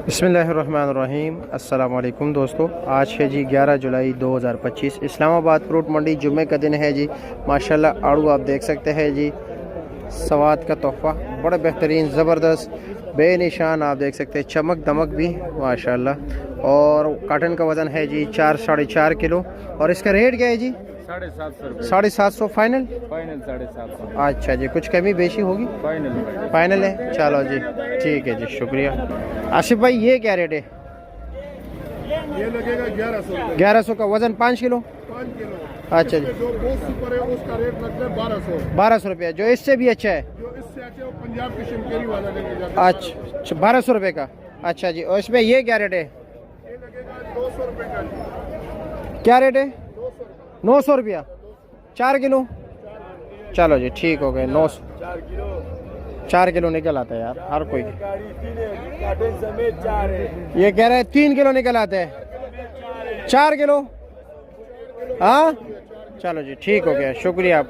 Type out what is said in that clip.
बिस्मिल्लाहिर्रहमानिर्रहीम। अस्सलाम वालेकुम दोस्तों, आज है जी 11 जुलाई 2025। इस्लामाबाद फ्रूट मंडी जुम्मे का दिन है जी। माशाल्लाह आड़ू आप देख सकते हैं जी, सवाद का तोहफ़ा, बड़ा बेहतरीन ज़बरदस्त बेनिशान आप देख सकते हैं, चमक दमक भी माशाल्लाह। और काटन का वज़न है जी 4-4.5 किलो। और इसका रेट क्या है जी? 750 750 फाइनल। फाइनल 750। अच्छा जी, कुछ कमी बेशी होगी? फाइनल फाइनल है, चलो जी ठीक है जी, शुक्रिया। आसिफ भाई ये क्या रेट है? ये लगेगा 1100 1100 का वज़न 5 किलो। 5 किलो। अच्छा जी, जो बहुत सुपर है उसका रेट लगता है 1200। 1200 रुपया। जो इससे भी अच्छा है? जो इससे अच्छे वो पंजाब की शिमकेरी वाला लेके जाता है। अच्छा, 1200 रुपये का। अच्छा जी, और इसमें ये क्या रेट है? ये लगेगा 200 रुपये का। क्या रेट है? 200 900 रुपया 4 किलो। चलो जी ठीक हो गए। 900 4 किलो निकल आता है यार हर कोई। ये कह रहे हैं 3 किलो निकल आते हैं। 4 किलो। हाँ चलो जी ठीक हो गया, शुक्रिया।